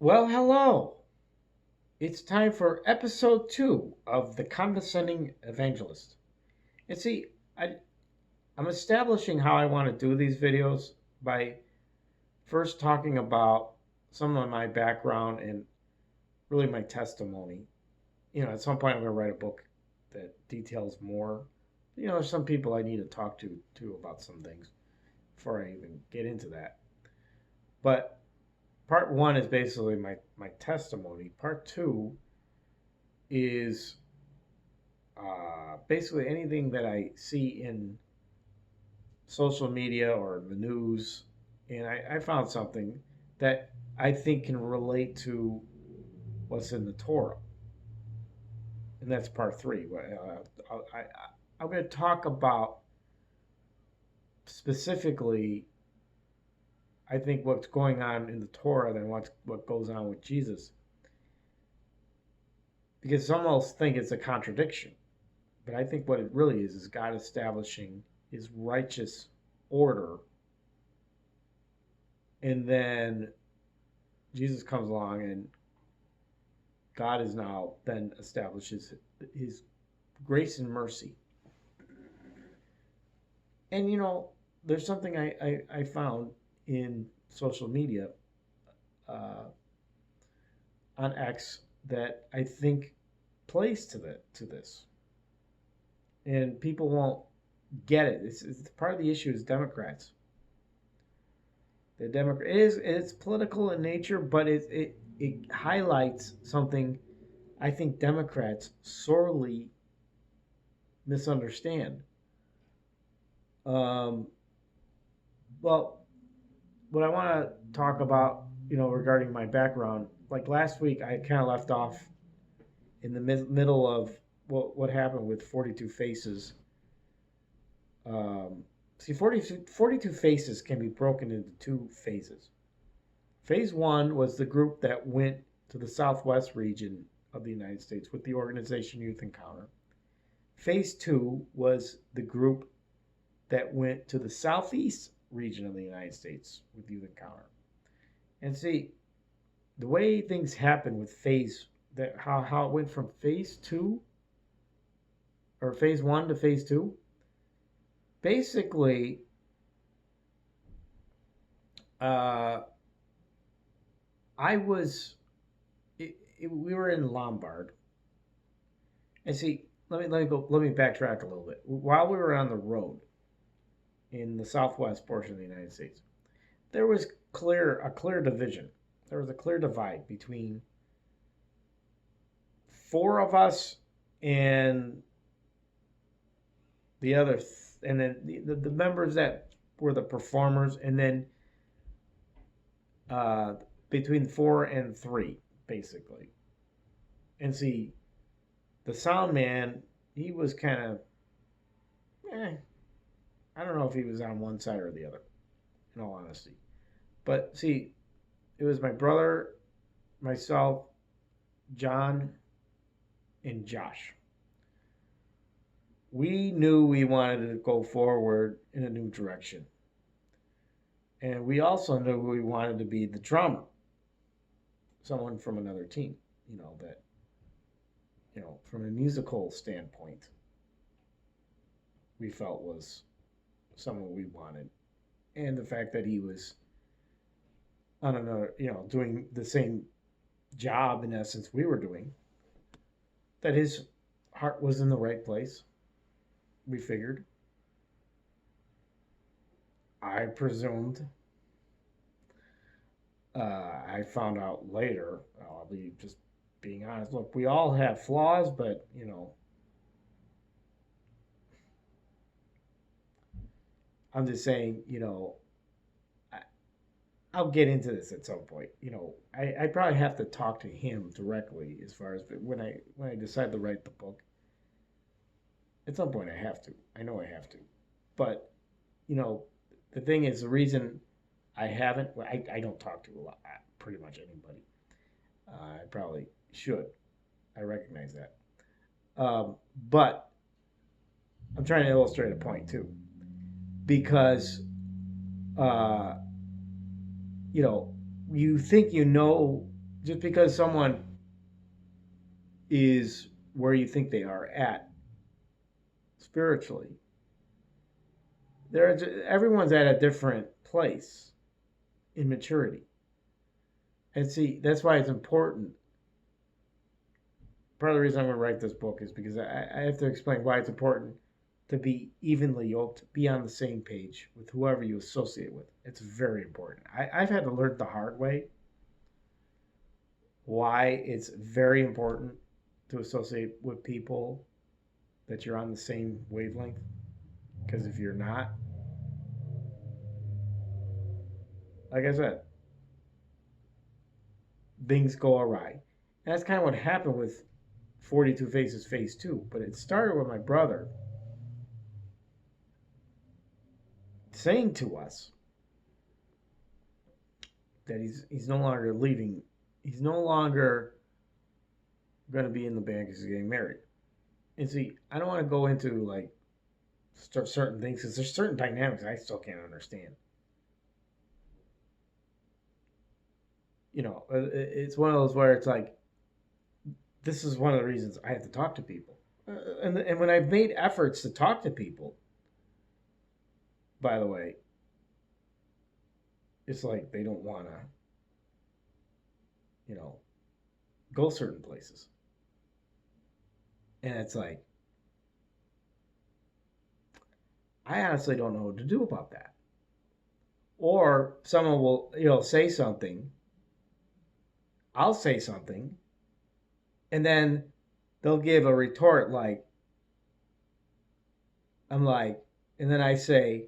Well, hello. It's time for episode 2 of The Condescending Evangelist. And see, I, I'm establishing how I want to do these videos by first talking about some of my background and really my testimony. At some point I'm going to write a book that details more. There's some people I need to talk to too about some things before I even get into that. But part 1 is basically my testimony. Part 2 is basically anything that I see in social media or the news, and I found something that I think can relate to what's in the Torah, and that's part 3. I'm going to talk about specifically, I think, what's going on in the Torah than what goes on with Jesus, because some almost think it's a contradiction. But I think what it really is God establishing his righteous order. And then Jesus comes along and God is now then establishes his grace and mercy. And there's something I found in social media on X that I think plays to this. And people won't get it. It's part of the issue is Democrats. It's political in nature, but it highlights something I think Democrats sorely misunderstand. Well, what I want to talk about, regarding my background, like last week, I kind of left off in the middle of what happened with 42 Faces. See, 42 Faces can be broken into two phases. Phase 1 was the group that went to the southwest region of the United States with the organization Youth Encounter. Phase 2 was the group that went to the southeast region of the United States with Youth Encounter. And see, the way things happened with how it went from phase 2 or phase 1 to phase 2, basically, we were in Lombard. And see, let me backtrack a little bit. While we were on the road in the southwest portion of the United States, there was a clear division. There was a clear divide between 4 of us and the other, and then the members that were the performers, and then between 4 and 3, basically. And see, the sound man, he was kind of, I don't know if he was on one side or the other, in all honesty. But see, it was my brother, myself, John, and Josh. We knew we wanted to go forward in a new direction. And we also knew we wanted to be the drummer. Someone from another team, that, from a musical standpoint, we felt was someone we wanted. And the fact that he was on another, doing the same job in essence we were doing, that his heart was in the right place, we figured. I presumed. I found out later, I'll be just being honest. Look, we all have flaws, but, I'm just saying, I'll get into this at some point. I probably have to talk to him directly as far as when I decide to write the book. At some point, I have to. I know I have to. But, the thing is, the reason I haven't, I don't talk to a lot, pretty much anybody. I probably should. I recognize that. But I'm trying to illustrate a point too. Because, you think just because someone is where you think they are at spiritually, everyone's at a different place in maturity. And see, that's why it's important. Part of the reason I'm going to write this book is because I have to explain why it's important to be evenly yoked, be on the same page with whoever you associate with. It's very important. I've had to learn the hard way why it's very important to associate with people that you're on the same wavelength. Because if you're not, like I said, things go awry. And that's kind of what happened with 42 Faces Phase 2. But it started with my brother saying to us that he's no longer leaving. He's no longer going to be in the band because he's getting married. And see, I don't want to go into like certain things because there's certain dynamics I still can't understand. You know, it's one of those where it's like, this is one of the reasons I have to talk to people. And when I've made efforts to talk to people, by the way, it's like they don't want to, you know, go certain places. And it's like, I honestly don't know what to do about that. Or someone will, say something. I'll say something. And then they'll give a retort like, I'm like, and then I say,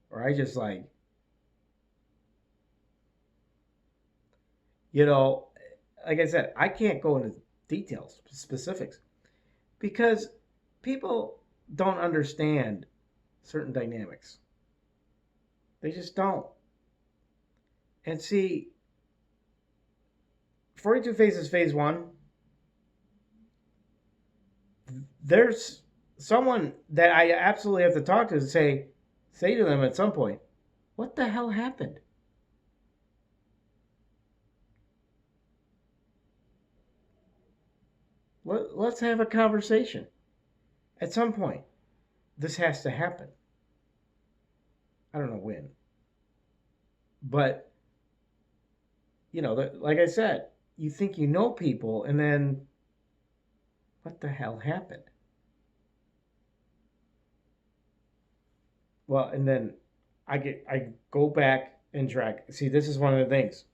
or I just like, like I said, I can't go into details, specifics, because people don't understand certain dynamics. They just don't. And see, 42 Phases Phase 1, there's someone that I absolutely have to talk to and say to them at some point, what the hell happened? Let's have a conversation. At some point, this has to happen. I don't know when. But, like I said, you think you know people, and then what the hell happened? Well, and then I go back and track. See, this is one of the things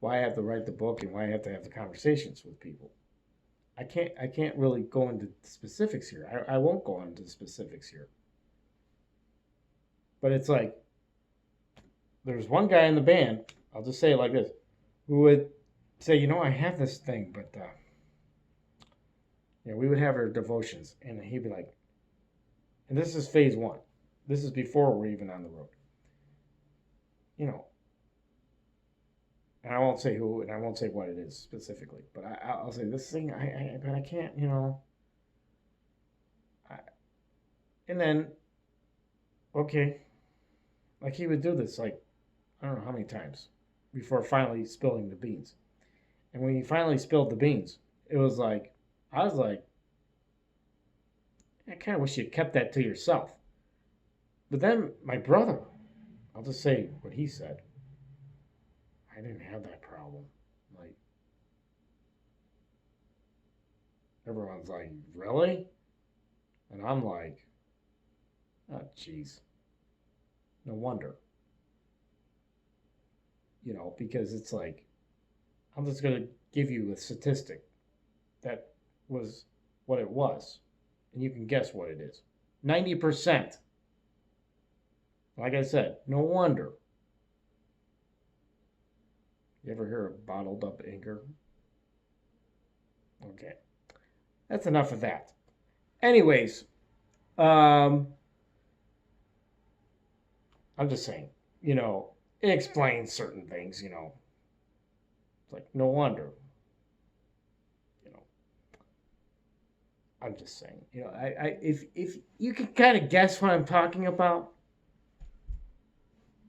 why I have to write the book and why I have to have the conversations with people. I can't really go into specifics here. I won't go into specifics here. But it's like there's one guy in the band, I'll just say it like this, who would say, I have this thing, but we would have our devotions, and he'd be like, and this is phase 1. This is before we're even on the road. And I won't say who, and I won't say what it is specifically, but I'll say this thing, but I can't, and then, okay, like he would do this, like, I don't know how many times before finally spilling the beans. And when he finally spilled the beans, it was like, I was like, I kind of wish you kept that to yourself. But then my brother, I'll just say what he said. I didn't have that problem. Like, everyone's like, really? And I'm like, oh, jeez. No wonder. Because it's like, I'm just going to give you a statistic that was what it was. And you can guess what it is. 90%. Like I said, no wonder. You ever hear of bottled up anger? Okay. That's enough of that. Anyways, I'm just saying, it explains certain things, It's like, no wonder. I'm just saying, if you can kind of guess what I'm talking about,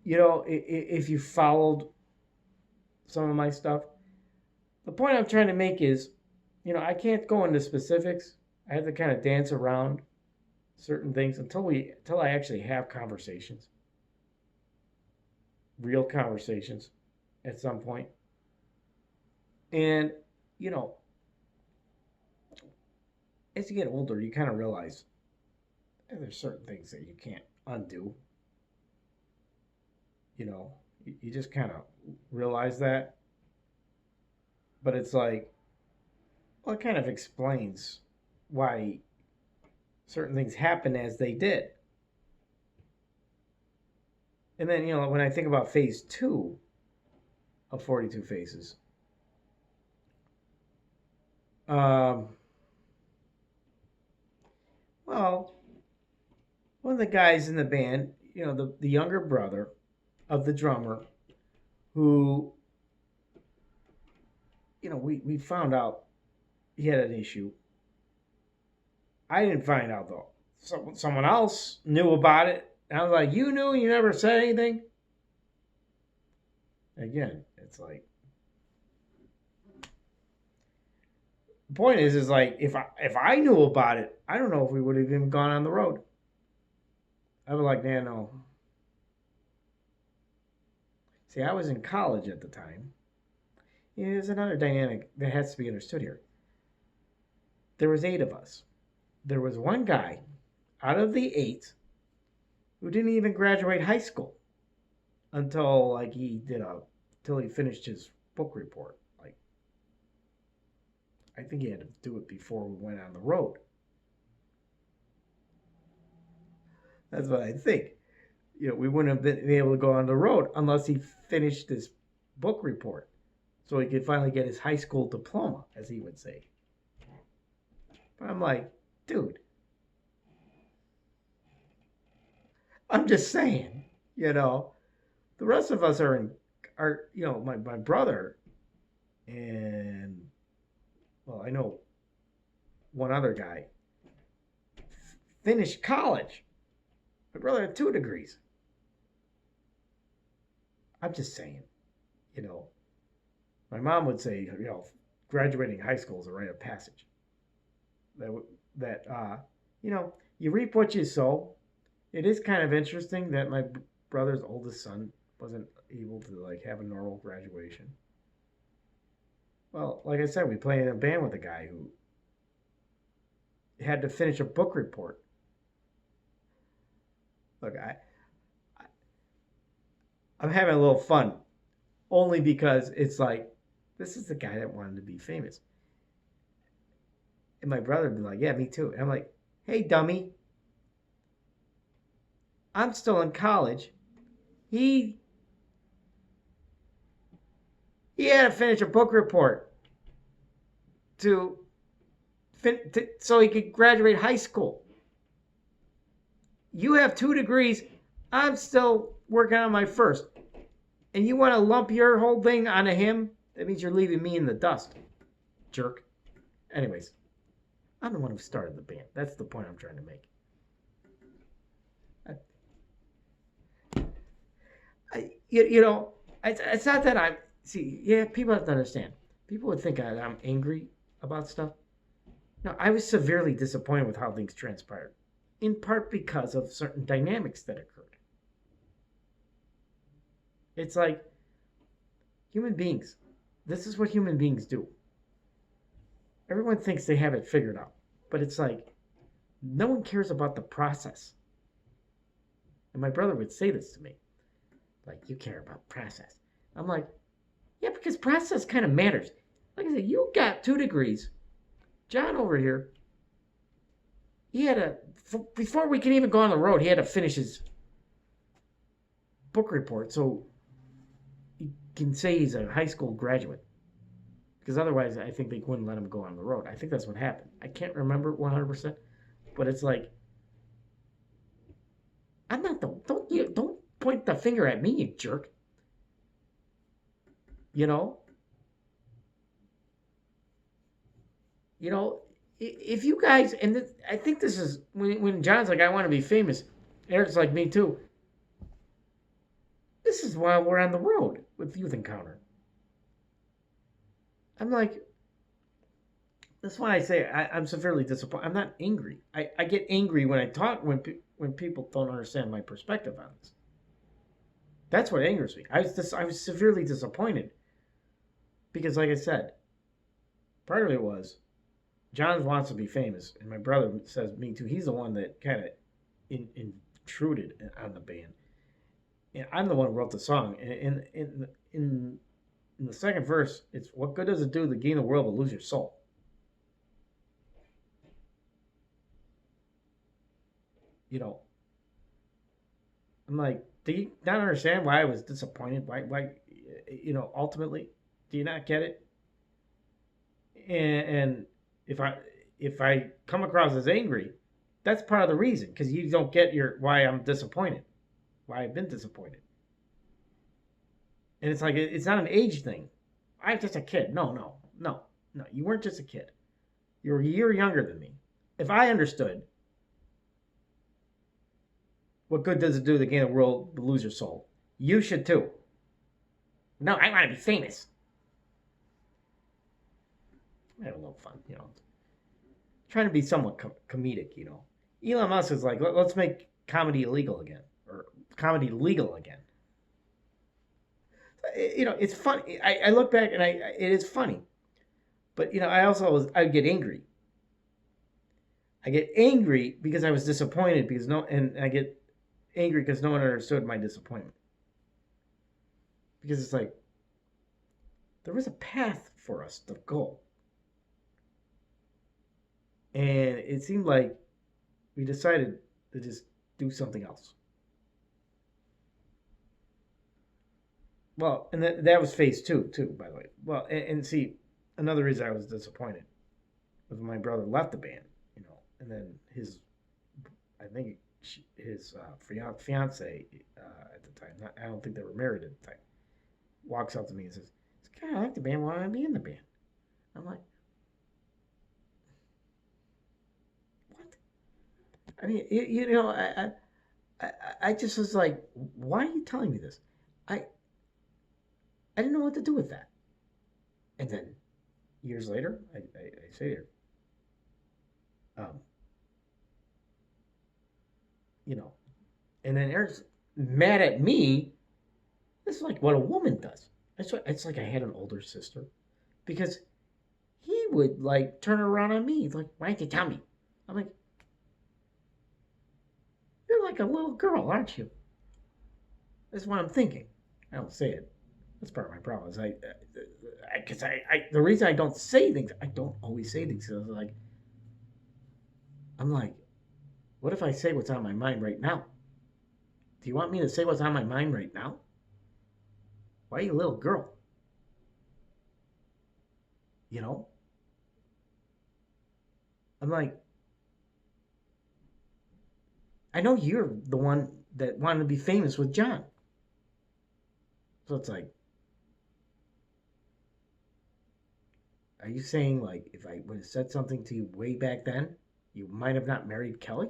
if you followed some of my stuff, The point I'm trying to make is, I can't go into specifics. I have to kind of dance around certain things until I actually have conversations, real conversations at some point. And, you know, as you get older, you kind of realize there's certain things that you can't undo. You just kind of realize that. But it's like, well, it kind of explains why certain things happen as they did. And then, when I think about phase 2 of 42 Faces, well, one of the guys in the band, the younger brother of the drummer, who, we found out he had an issue. I didn't find out, though. Someone else knew about it. And I was like, you knew, you never said anything? Again, it's like, the point is like, if I knew about it, I don't know if we would have even gone on the road. I was like, man, no. See, I was in college at the time. There's another dynamic that has to be understood here. There was 8 of us. There was one guy out of the 8 who didn't even graduate high school until till he finished his book report. I think he had to do it before we went on the road. That's what I think. We wouldn't have been able to go on the road unless he finished his book report, so he could finally get his high school diploma, as he would say. But I'm like, dude, I'm just saying, the rest of us are my brother and, well, I know one other guy finished college. My brother had 2 degrees. I'm just saying, my mom would say, graduating high school is a rite of passage. You reap what you sow. It is kind of interesting that my brother's oldest son wasn't able to have a normal graduation. Well, like I said, we played in a band with a guy who had to finish a book report. Look, I'm having a little fun, only because it's like, this is the guy that wanted to be famous. And my brother would be like, yeah, me too. And I'm like, hey, dummy, I'm still in college. He had to finish a book report so he could graduate high school. You have 2 degrees. I'm still working on my first. And you want to lump your whole thing onto him? That means you're leaving me in the dust, jerk. Anyways, I'm the one who started the band. That's the point I'm trying to make. It's not that I'm... See, yeah, people have to understand. People would think I'm angry about stuff. No, I was severely disappointed with how things transpired, in part because of certain dynamics that occurred. It's like, human beings. This is what human beings do. Everyone thinks they have it figured out, but it's like, no one cares about the process. And my brother would say this to me. Like, you care about process. I'm like, yeah, because process kind of matters. Like I said, you got 2 degrees. John over here, before we can even go on the road, he had to finish his book report so he can say he's a high school graduate. Because otherwise, I think they wouldn't let him go on the road. I think that's what happened. I can't remember 100%, but it's like, I'm not the... Don't point the finger at me, you jerk. If you guys, and I think this is when John's like, I want to be famous, Eric's like, me too. This is why we're on the road with Youth Encounter. I'm like, that's why I say I'm severely disappointed. I'm not angry. I get angry when I talk when people don't understand my perspective on this. That's what angers me. I was severely disappointed because, like I said, part of it was John wants to be famous, and my brother says me too. He's the one that kind of intruded on the band. And I'm the one who wrote the song. And in the second verse, it's what good does it do to gain the world but lose your soul? You know, I'm like, do you not understand why I was disappointed? Ultimately, do you not get it? And if I come across as angry, that's part of the reason because you don't get why I'm disappointed, why I've been disappointed. And it's like it's not an age thing. I'm just a kid. No. You weren't just a kid. You were a year younger than me. If I understood, what good does it do to gain the world but lose your soul? You should too. No, I want to be famous. I had a little fun, trying to be somewhat comedic, Elon Musk is like, let's make comedy illegal again, or comedy legal again. It's funny. I look back and it is funny, but I get angry. I get angry because I was disappointed and I get angry because no one understood my disappointment. Because it's like there was a path for us to go, and it seemed like we decided to just do something else. Well, and that was phase two, too, by the way. Well, and see, another reason I was disappointed was when my brother left the band, and then I think his fiance at the time, I don't think they were married at the time, walks up to me and says, "God, I like the band. Why don't I be in the band?" I'm like, what? I mean, I just was like, why are you telling me this? I didn't know what to do with that. And then years later, I say here, um, and then Eric's mad at me. This is like what a woman does. It's like I had an older sister because he would like turn around on me. He's like, why didn't you tell me? I'm like, you're like a little girl, aren't you? That's what I'm thinking. I don't say it. That's part of my problem. Is because the reason I don't say things, I don't always say things. Because I'm like, what if I say what's on my mind right now? Do you want me to say what's on my mind right now? Why are you a little girl? I'm like, I know you're the one that wanted to be famous with John. So it's like, are you saying like if I would have said something to you way back then, you might have not married Kelly?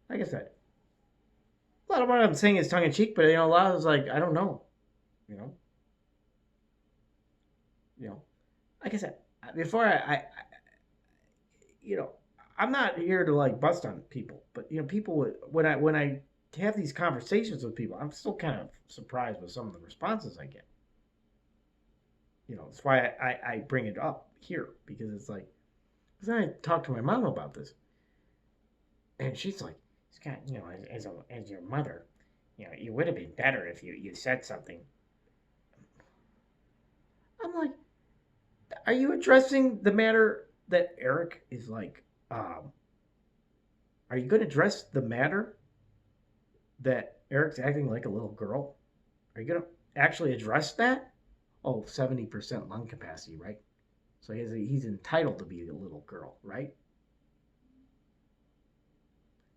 Like I said, a lot of what I'm saying is tongue in cheek, but a lot of it's like I don't know, you know, Like I said, before I'm not here to like bust on people, but people when I have these conversations with people, I'm still kind of surprised with some of the responses I get. That's why I bring it up here because it's like, because I talked to my mom about this, and she's like, Scott, as your mother, you would have been better if you said something. I'm like, are you addressing the matter that Eric is like? Are you going to address the matter that Eric's acting like a little girl? Are you going to actually address that? Oh, 70% lung capacity, right? So he's entitled to be a little girl, right?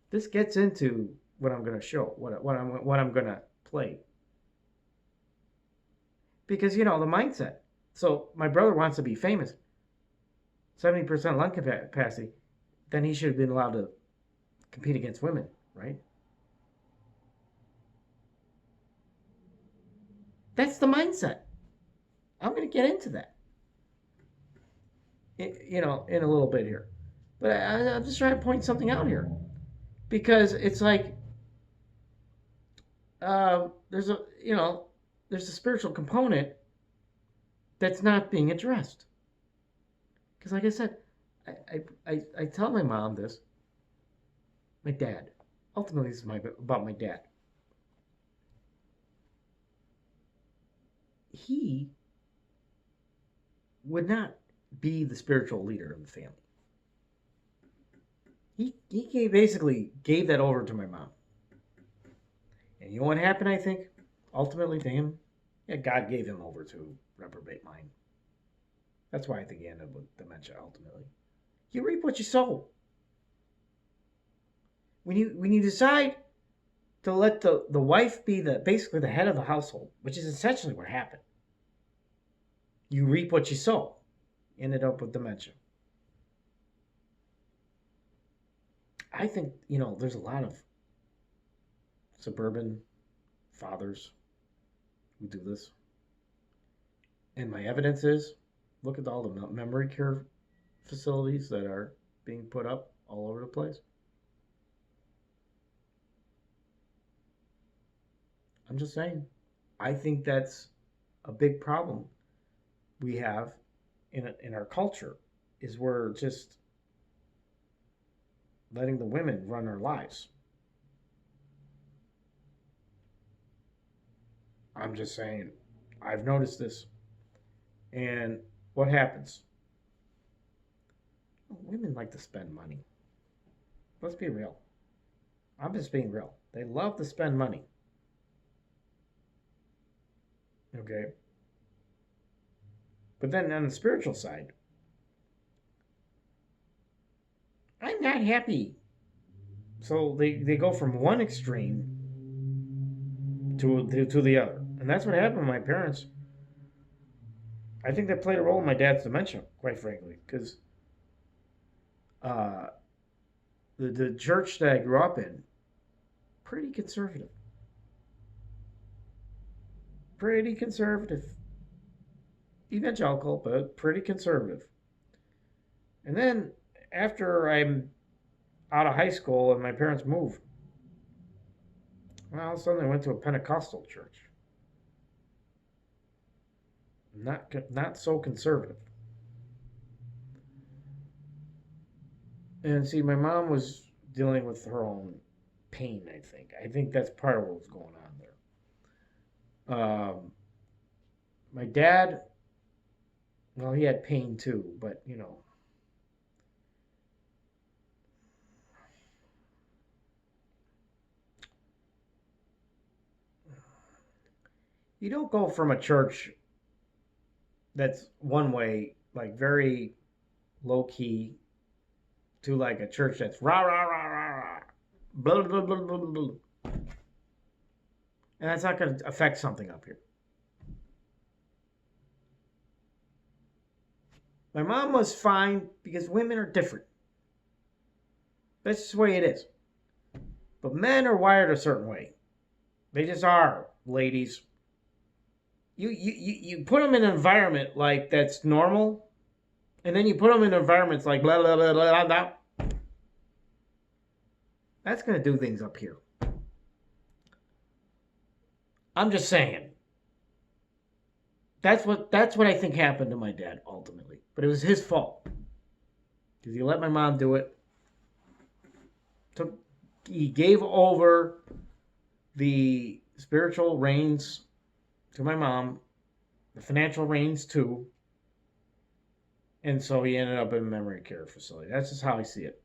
This gets into what I'm going to show, what I'm going to play. Because, the mindset. So my brother wants to be famous. 70% lung capacity. Then he should have been allowed to compete against women, right? That's the mindset. I'm going to get into that, in a little bit here. But I'm just trying to point something out here because it's like there's a there's a spiritual component that's not being addressed. Because, like I said, I tell my mom this, my dad. Ultimately, this is about my dad. He would not be the spiritual leader of the family. He basically gave that over to my mom. And you know what happened, I think, ultimately to him? Yeah, God gave him over to reprobate mind. That's why I think he ended up with dementia ultimately. You reap what you sow. When you decide to let the wife be basically the head of the household, which is essentially what happened, you reap what you sow. Ended up with dementia. I think, there's a lot of suburban fathers who do this. And my evidence is, look at all the memory care facilities that are being put up all over the place. I'm just saying, I think that's a big problem we have in our culture, is we're just letting the women run our lives. I'm just saying, I've noticed this. And what happens? Women like to spend money. Let's be real. I'm just being real. They love to spend money. Okay? But then on the spiritual side, I'm not happy. So they go from one extreme to the other. And that's what happened with my parents. I think that played a role in my dad's dementia, quite frankly, because the church that I grew up in, pretty conservative. Pretty conservative. Evangelical, but pretty conservative. And then after I'm out of high school and my parents moved, well, all of a sudden I went to a Pentecostal church. Not so conservative. And see, my mom was dealing with her own pain, I think. I think that's part of what was going on there. My dad, well, he had pain too, but you don't go from a church that's one way, like very low key, to like a church that's rah rah rah rah rah, blah blah blah blah blah blah, and that's not going to affect something up here. My mom was fine because women are different. That's just the way it is. But men are wired a certain way. They just are, ladies. You put them in an environment like that's normal, and then you put them in environments like blah blah blah blah blah. That's going to do things up here. I'm just saying. That's what I think happened to my dad ultimately. But it was his fault. Because he let my mom do it. He gave over the spiritual reins to my mom, the financial reins too. And so he ended up in a memory care facility. That's just how I see it.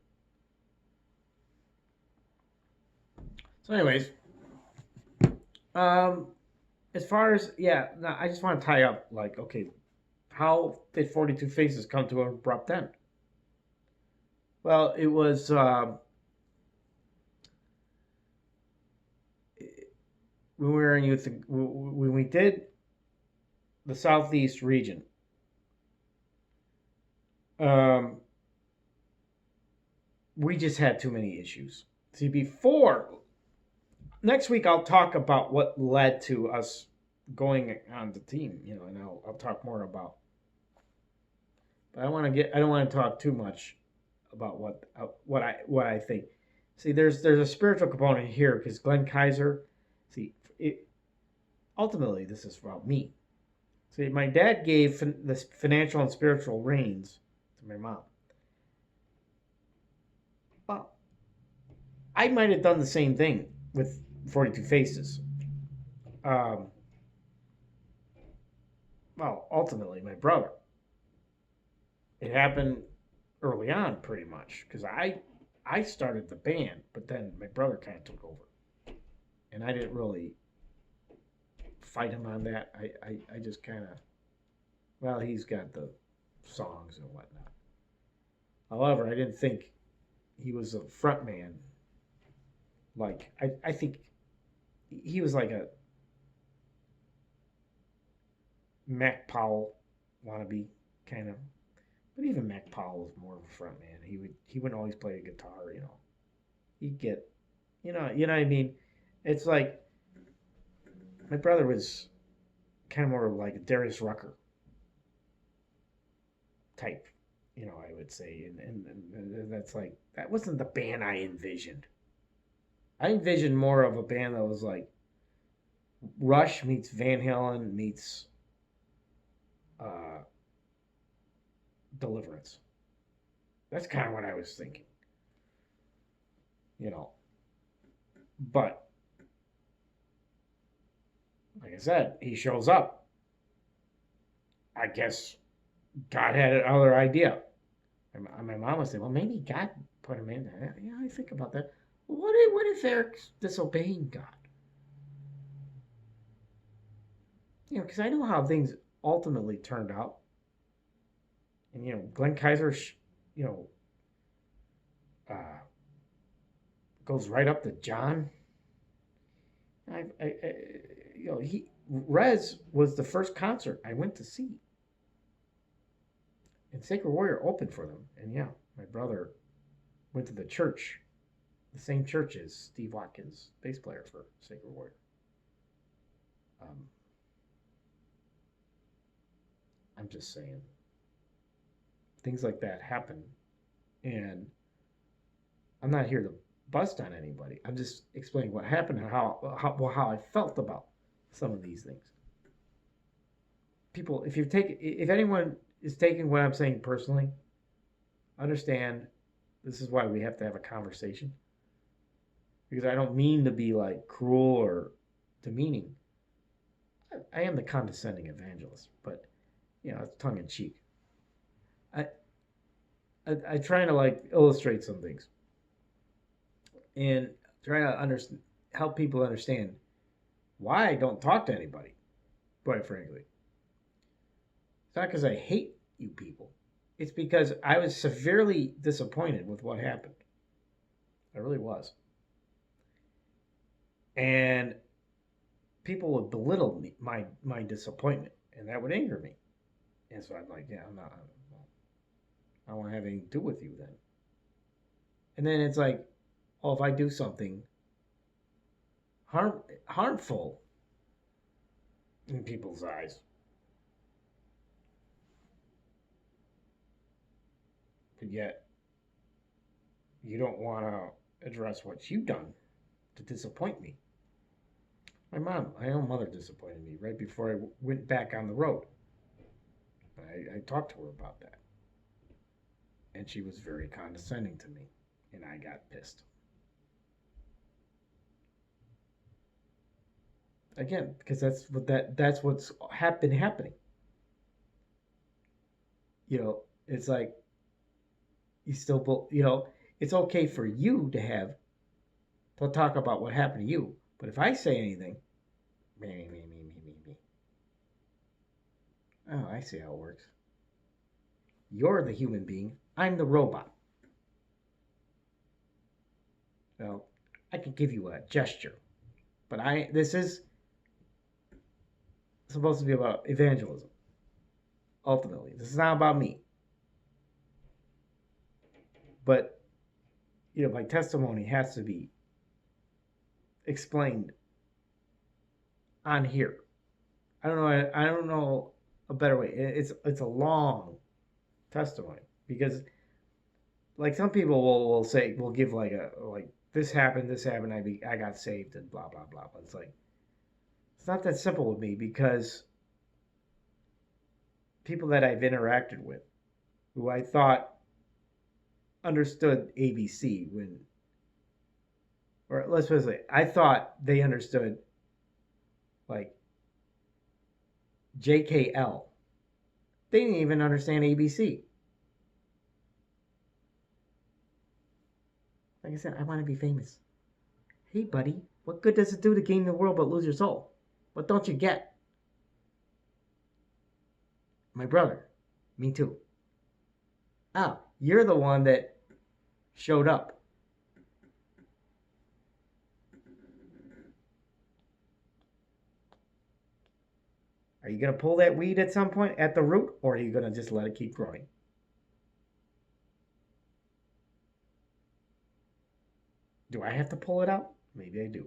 So anyways, as far as, now I just want to tie up, like, okay, how did 42 Faces come to an abrupt end? Well, it was, when we were in youth, when we did the Southeast region, we just had too many issues. See, next week I'll talk about what led to us going on the team, and I'll talk more about. But I don't want to talk too much about what I think. See, there's a spiritual component here because Glenn Kaiser. See, ultimately this is about me. See, my dad gave the financial and spiritual reins to my mom. Well, I might have done the same thing with 42 Faces. Um, well, ultimately, my brother. It happened early on, pretty much, because I started the band, but then my brother kind of took over, and I didn't really fight him on that. I just kind of, well, he's got the songs and whatnot. However, I didn't think he was a front man. Like I think he was like a Mac Powell wannabe kind of. But even Mac Powell was more of a front man. He wouldn't always play a guitar. He'd get, what I mean. It's like my brother was kind of more like a Darius Rucker type, I would say, and that's like that wasn't the band I envisioned. I envisioned more of a band that was like Rush meets Van Halen meets uh, Deliverance. That's kind of what I was thinking, you know. But like I said, he shows up. I guess God had another idea. My mom would say, "Well, maybe God put him in there." Yeah, I think about that. What if Eric's disobeying God? Because I know how things ultimately turned out, and Glenn Kaiser, you know, uh, goes right up to John. Rez was the first concert I went to see, and Sacred Warrior opened for them. And yeah, my brother went to the church, the same church as Steve Watkins, bass player for Sacred Warrior. Um, I'm just saying, things like that happen, and I'm not here to bust on anybody. I'm just explaining what happened and how I felt about some of these things. People, if anyone is taking what I'm saying personally, understand this is why we have to have a conversation. Because I don't mean to be like cruel or demeaning. I am the condescending evangelist, but it's tongue in cheek. I try to like illustrate some things and try to help people understand why I don't talk to anybody, quite frankly. It's not because I hate you people. It's because I was severely disappointed with what happened. I really was. And people would belittle me, my disappointment, and that would anger me. And so I'm like, yeah, I don't want to have anything to do with you then. And then it's like, oh, if I do something harmful in people's eyes, but yet you don't want to address what you've done to disappoint me. My own mother disappointed me right before I went back on the road. I talked to her about that. And she was very condescending to me. And I got pissed. Again, because that's what's been happening. It's like you still, it's okay for you to talk about what happened to you. But if I say anything, me. Oh, I see how it works. You're the human being. I'm the robot. Well, I could give you a gesture, but this is supposed to be about evangelism. Ultimately, this is not about me. But my testimony has to be explained on here. I don't know. I don't know a better way. It's a long testimony because like some people will say will give like a like this happened, I got saved and blah blah blah. But it's like it's not that simple with me because people that I've interacted with who I thought understood ABC when or let's put it this way, I thought they understood like JKL. They didn't even understand ABC. Like I said, I want to be famous. Hey, buddy, what good does it do to gain the world but lose your soul? What don't you get? My brother. Me too. Oh, you're the one that showed up. Are you going to pull that weed at some point at the root, or are you going to just let it keep growing? Do I have to pull it out? Maybe I do.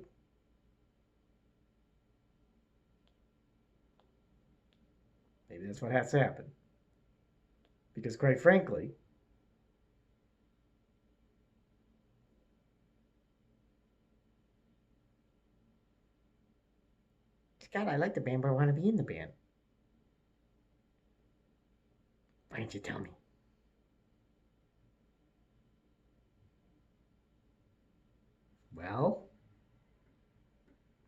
Maybe that's what has to happen. Because quite frankly, God, I like the band, but I want to be in the band. Why didn't you tell me? Well,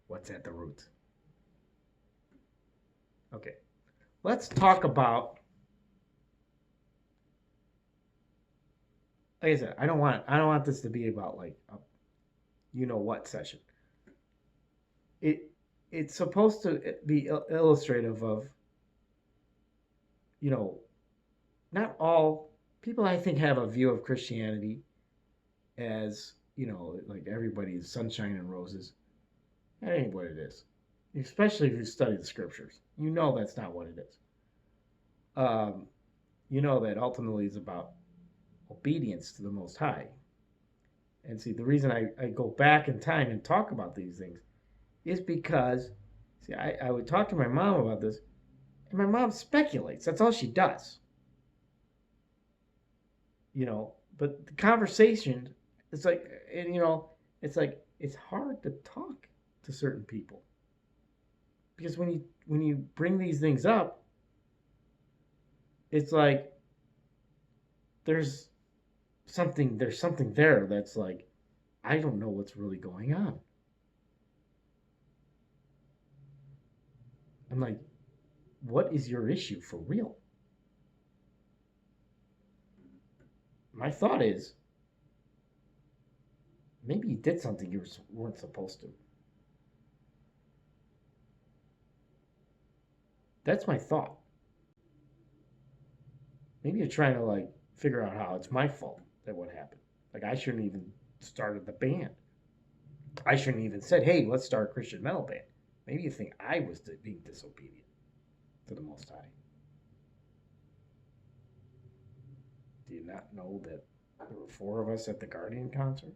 what's at the root? Okay, let's talk about. Like I said, I don't want this to be about like a you know what session. It it's supposed to be illustrative of you know not all people I think have a view of Christianity as like everybody's sunshine and roses. That ain't what it is. Especially if you study the scriptures, you know that's not what it is. Um, you know that ultimately is about obedience to the Most High. And see, the reason I go back in time and talk about these things is because, see, I would talk to my mom about this, and my mom speculates. That's all she does. But the conversation, it's like, and it's like, it's hard to talk to certain people. Because when you bring these things up, it's like there's something there that's like I don't know what's really going on. I'm like, what is your issue for real? My thought is maybe you did something you weren't supposed to. That's my thought. Maybe you're trying to like figure out how it's my fault that what happened. Like I shouldn't even started the band. I shouldn't even said, "Hey, let's start a Christian metal band." Maybe you think I was being disobedient to the Most High. Do you not know that there were four of us at the Guardian concert?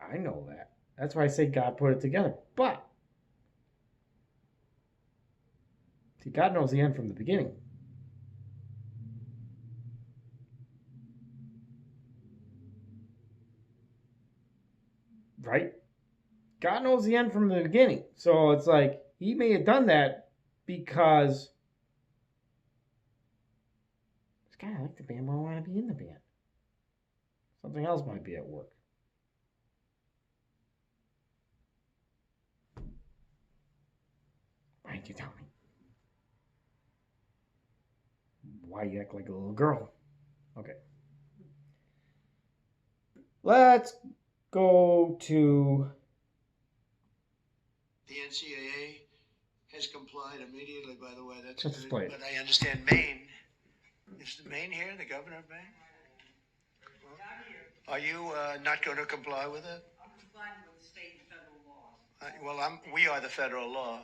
I know that. That's why I say God put it together. But see, God knows the end from the beginning. Right? God knows the end from the beginning. So it's like he may have done that because God, I like the band, but I want to be in the band. Something else might be at work. Why didn't you tell me? Why you act like a little girl? Okay. Let's go to The NCAA has complied immediately, by the way. That's Let's good. play it. But I understand Maine. Is Maine here, the governor of Maine? Are you not going to comply with it? I'm complying with the state and federal laws. We are the federal law.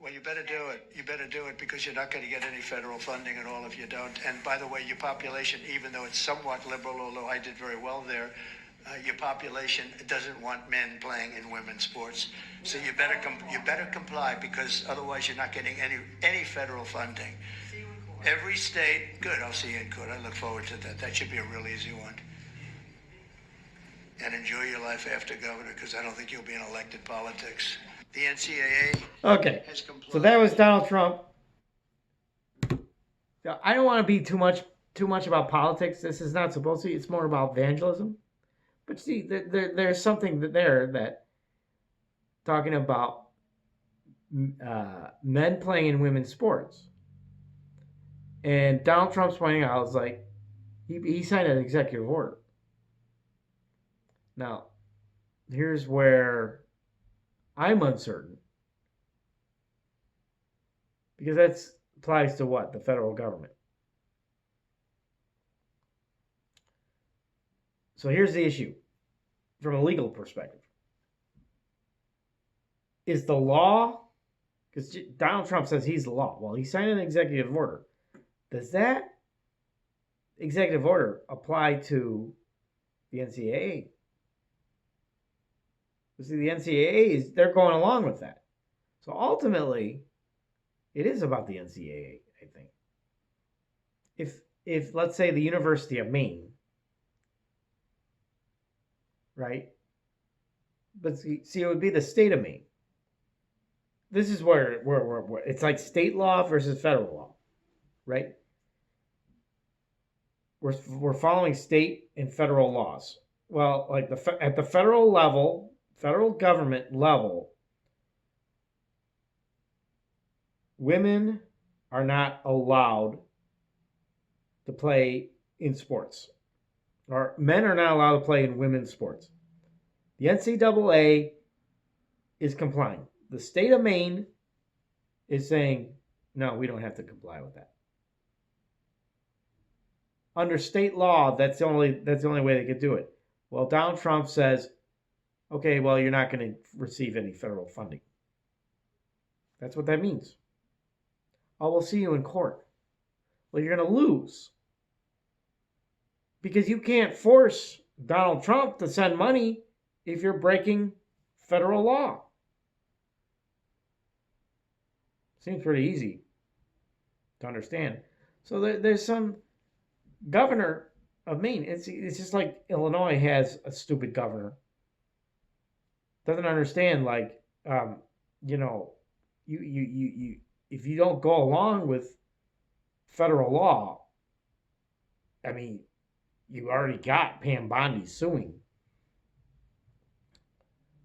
Well, you better do it. You better do it because you're not going to get any federal funding at all if you don't. And by the way, your population, even though it's somewhat liberal, although I did very well there, Your population doesn't want men playing in women's sports, so you better comply, because otherwise you're not getting any federal funding. See you in court. Every state, good. I'll see you in court. I look forward to that. That should be a real easy one. And enjoy your life after governor, because I don't think you'll be in elected politics. The NCAA Okay, has complied. so that was Donald Trump. Now, I don't want to be too much about politics. This is not supposed to be. It's more about evangelism. But see, there's something there that talking about men playing in women's sports. And Donald Trump's pointing out, is like, he signed an executive order. Now, here's where I'm uncertain. Because that applies to what? The federal government. So here's the issue from a legal perspective. Is the law, because Donald Trump says he's the law. Well, he signed an executive order. Does that executive order apply to the NCAA? You see, the NCAA they're going along with that. So ultimately, it is about the NCAA, I think. If let's say the University of Maine, right? But see, it would be the state of Maine. This is where it's like state law versus federal law, right? We're following state and federal laws. Well, like at the federal level, federal government level, women are not allowed to play in sports, or men are not allowed to play in women's sports. The NCAA is complying. The state of Maine is saying, no, we don't have to comply with that. Under state law, that's the only way they could do it. Well, Donald Trump says, okay, well, you're not going to receive any federal funding. That's what that means. Oh, we'll see you in court. Well, you're going to lose. Because you can't force Donald Trump to send money if you're breaking federal law. Seems pretty easy to understand. So there's some governor of Maine. It's just like Illinois has a stupid governor. Doesn't understand, like, you if you don't go along with federal law, I mean, you already got Pam Bondi suing.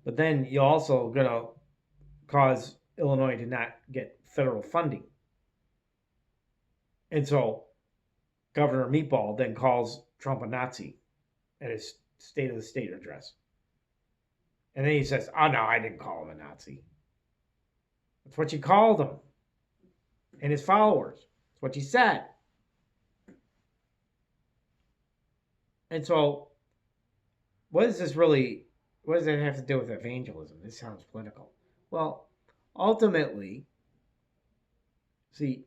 But then you're also going to cause Illinois to not get federal funding. And so Governor Meatball then calls Trump a Nazi at his State of the State address. And then he says, oh, no, I didn't call him a Nazi. That's what you called him. And his followers. That's what you said. And so, what does that have to do with evangelism? This sounds political. Well, ultimately, see,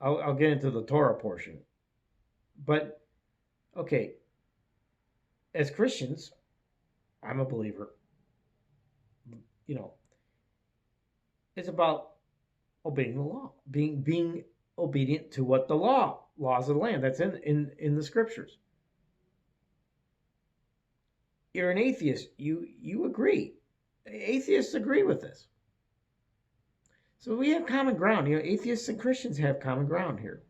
I'll get into the Torah portion. But, okay, as Christians, I'm a believer. You know, it's about obeying the law, being obedient to what the laws of the land. That's in the scriptures. You're an atheist. You agree. Atheists agree with this. So we have common ground. You know, atheists and Christians have common ground here,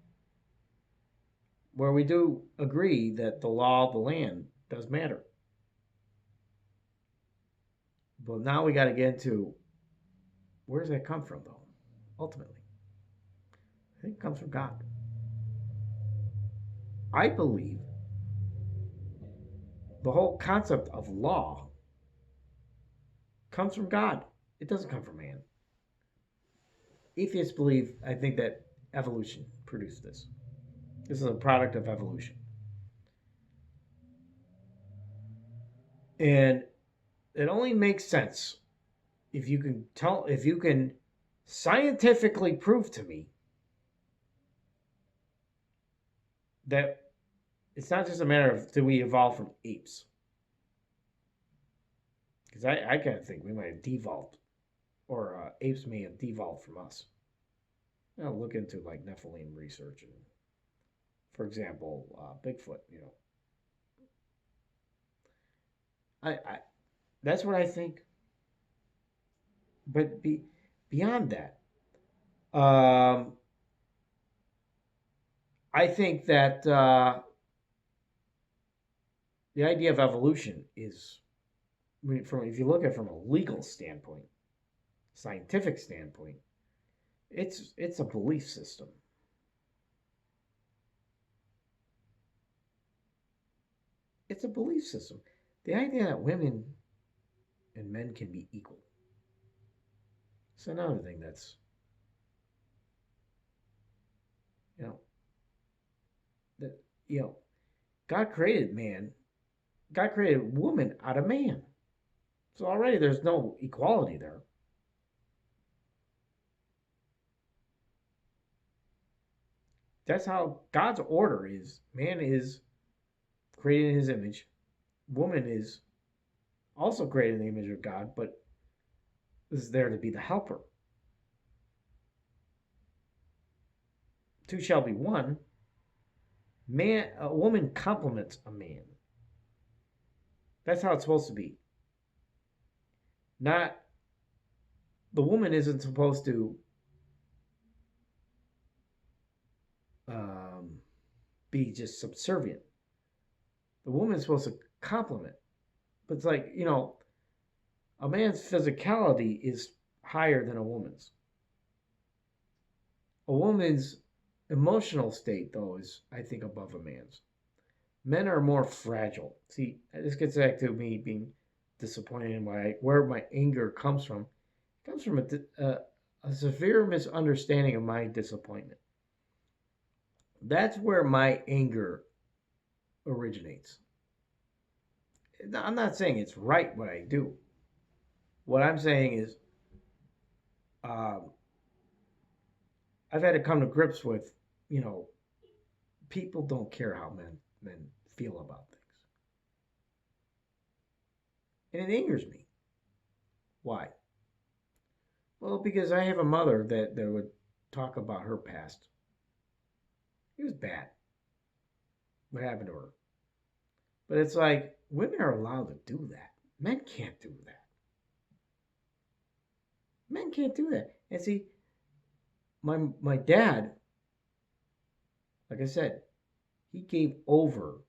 where we do agree that the law of the land does matter. But now we got to get into, where does that come from, though? Ultimately, I think it comes from God. I believe the whole concept of law comes from God. It doesn't come from man. Atheists believe, I think, that evolution produced this. This is a product of evolution. And it only makes sense if you can scientifically prove to me that it's not just a matter of, did we evolve from apes? Because I kind of think we might have devolved, or apes may have devolved from us. I'll look into like Nephilim research and, for example, Bigfoot. I that's what I think. But beyond that, um, I think that the idea of evolution is, from if you look at it from a legal standpoint, scientific standpoint, it's a belief system. It's a belief system. The idea that women and men can be equal. It's another thing that's, you know, that, you know, God created man, God created woman out of man. So already there's no equality there. That's how God's order is. Man is created in his image. Woman is also created in the image of God, but is there to be the helper. Two shall be one. A woman complements a man. That's how it's supposed to be. Not the woman isn't supposed to be just subservient. The woman is supposed to complement. But it's like, a man's physicality is higher than a woman's. A woman's emotional state, though, is, I think, above a man's. Men are more fragile. See, this gets back to me being disappointed in where my anger comes from. It comes from a severe misunderstanding of my disappointment. That's where my anger originates. I'm not saying it's right what I do. What I'm saying is, I've had to come to grips with, people don't care how men feel about things. And it angers me. Why? Well, because I have a mother that would talk about her past. It was bad. What happened to her? But it's like, women are allowed to do that. Men can't do that. Men can't do that. And see, my dad, like I said, he gave over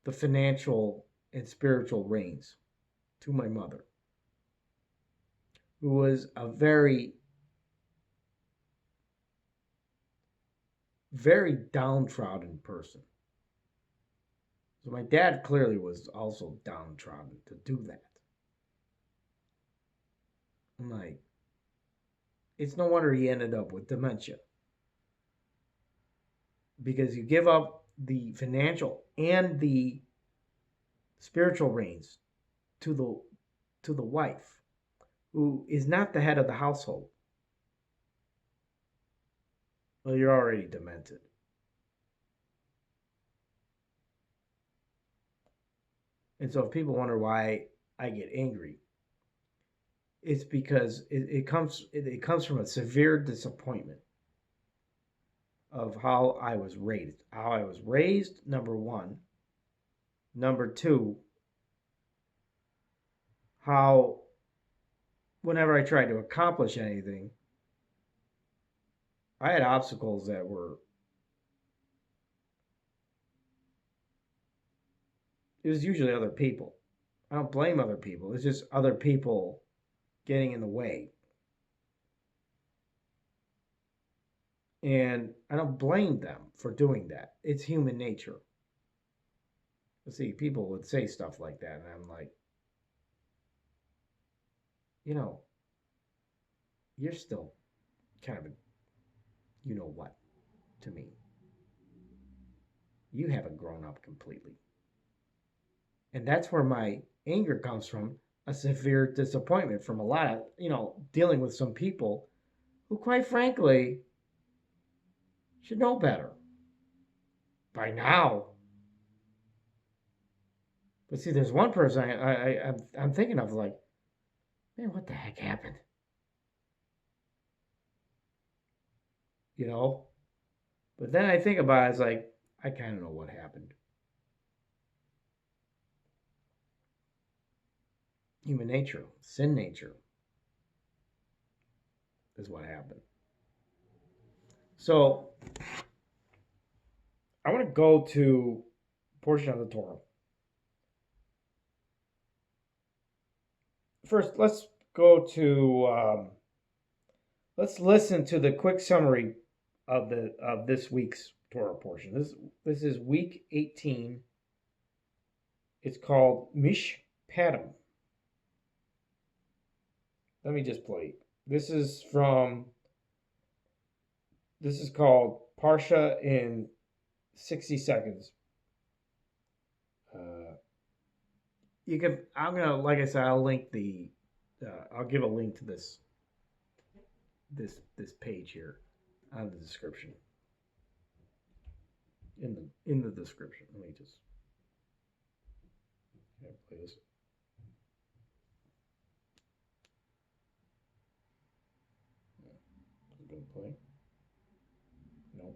the financial and spiritual reins to my mother, who was a very, very downtrodden person. So my dad clearly was also downtrodden to do that. I'm like, it's no wonder he ended up with dementia. Because you give up the financial and the spiritual reins to the wife, who is not the head of the household. Well, you're already demented. And so if people wonder why I get angry, it's because it comes from a severe disappointment of how I was raised. How I was raised, number one. Number two, how whenever I tried to accomplish anything, I had obstacles that were, it was usually other people. I don't blame other people. It's just other people getting in the way. And I don't blame them for doing that. It's human nature. See, people would say stuff like that, and I'm like, you're still kind of a what to me. You haven't grown up completely. And that's where my anger comes from, a severe disappointment from a lot of, dealing with some people who, quite frankly, should know better by now. But see, there's one person I'm thinking of, like, man, what the heck happened? You know? But then I think about it, it's like, I kind of know what happened. Human nature, sin nature is what happened. So I want to go to a portion of the Torah. First, let's go to let's listen to the quick summary of this week's Torah portion. This is week 18. It's called Mishpatim. Let me just play. This is called Parsha in 60 seconds. Like I said, I'll link I'll give a link to this page here on the description. In the description. Let me just play this. I'm gonna play. No.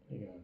Hang on.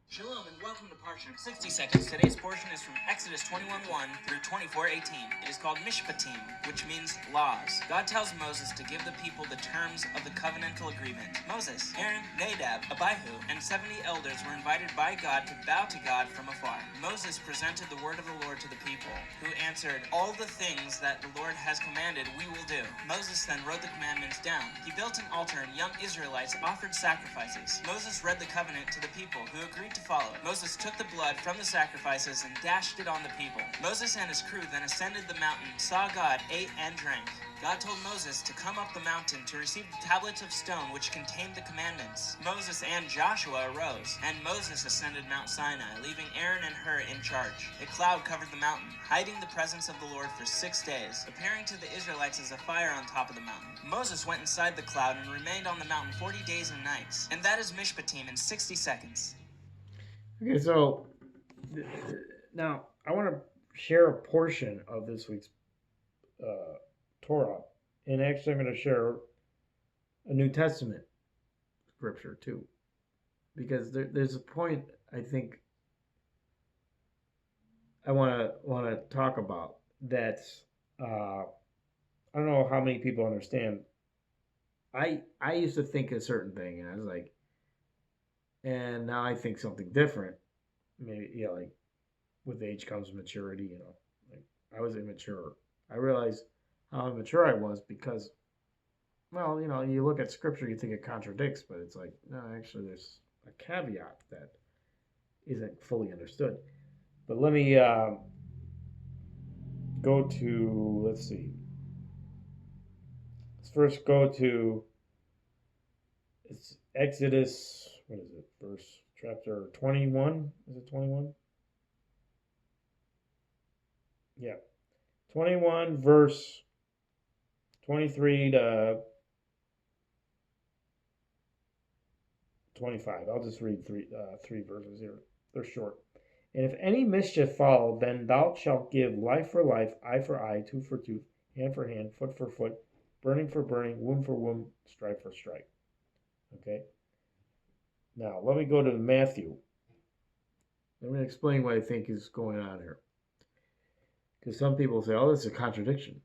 Shalom and welcome to Parsha in 60 Seconds. Today's portion is from Exodus 21:1 through 24:18. It is called Mishpatim, which means laws. God tells Moses to give the people the terms of the covenantal agreement. Moses, Aaron, Nadab, Abihu, and 70 elders were invited by God to bow to God from afar. Moses presented the word of the Lord to the people, who answered, "All the things that the Lord has commanded we will do." Moses then wrote the commandments down. He built an altar and young Israelites offered sacrifices. Moses read the covenant to the people, who agreed to follow. Moses took the blood from the sacrifices and dashed it on the people. Moses and his crew then ascended the mountain, saw God, ate and drank. God told Moses to come up the mountain to receive the tablets of stone which contained the commandments. Moses and Joshua arose, and Moses ascended Mount Sinai, leaving Aaron and Hur in charge. A cloud covered the mountain, hiding the presence of the Lord for 6 days, appearing to the Israelites as a fire on top of the mountain. Moses went inside the cloud and remained on the mountain 40 days and nights. And that is Mishpatim in 60 seconds. Okay, so now I want to share a portion of this week's Torah, and actually I'm going to share a New Testament scripture too, because there's a point I think I want to talk about that. I don't know how many people understand. I used to think a certain thing, and I was like, and now I think something different. Maybe like with age comes maturity. Like I was immature. I realized how immature I was because, well, you look at scripture, you think it contradicts, but it's like, no, actually, there's a caveat that isn't fully understood. But let me go to, let's see. Let's first go to, it's Exodus, what is it, verse, chapter 21? Is it 21? Yeah. 21, verse 23 to 25. I'll just read three verses here. They're short. And if any mischief follow, then thou shalt give life for life, eye for eye, tooth for tooth, hand for hand, foot for foot, burning for burning, wound for wound, stripe for stripe. Okay? Now, let me go to Matthew. Let me explain what I think is going on here. Because some people say, oh, this is a contradiction.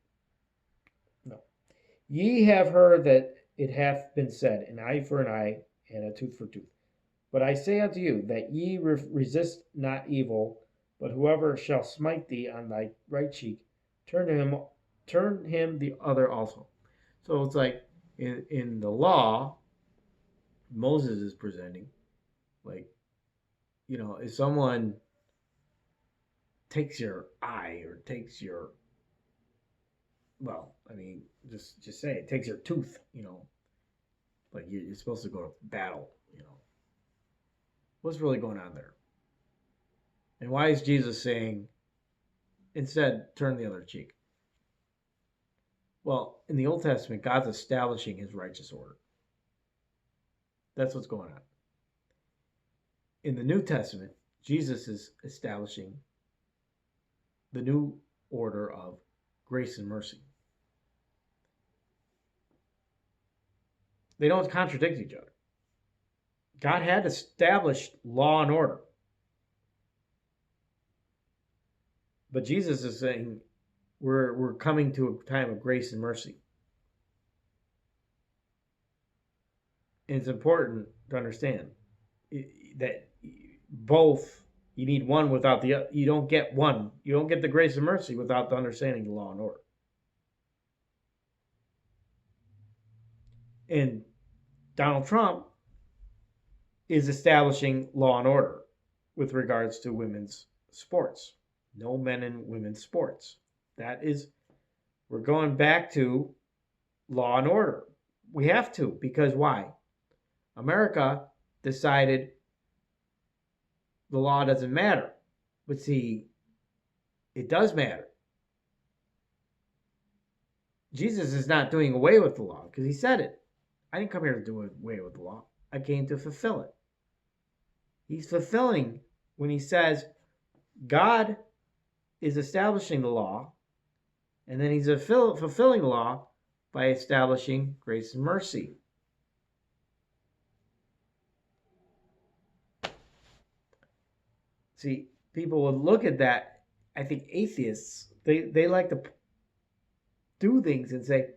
No. Ye have heard that it hath been said, an eye for an eye, and a tooth for tooth. But I say unto you, that ye resist not evil, but whoever shall smite thee on thy right cheek, turn him the other also. So it's like in the law, Moses is presenting, like, if someone takes your eye or takes your, well, I mean, just say it takes your tooth, like you're supposed to go to battle, What's really going on there? And why is Jesus saying, instead, turn the other cheek? Well, in the Old Testament, God's establishing his righteous order. That's what's going on. In the New Testament, Jesus is establishing the new order of grace and mercy. They don't contradict each other. God had established law and order. But Jesus is saying we're coming to a time of grace and mercy. And it's important to understand that both, you need one without the other. You don't get one. You don't get the grace and mercy without the understanding of law and order. And Donald Trump is establishing law and order with regards to women's sports. No men in women's sports. That is, we're going back to law and order. We have to, because why? America decided the law doesn't matter. But see, it does matter. Jesus is not doing away with the law because he said it. I didn't come here to do away with the law. I came to fulfill it. He's fulfilling when he says God is establishing the law, and then he's fulfilling the law by establishing grace and mercy. See, people would look at that. I think atheists, they like to do things and say,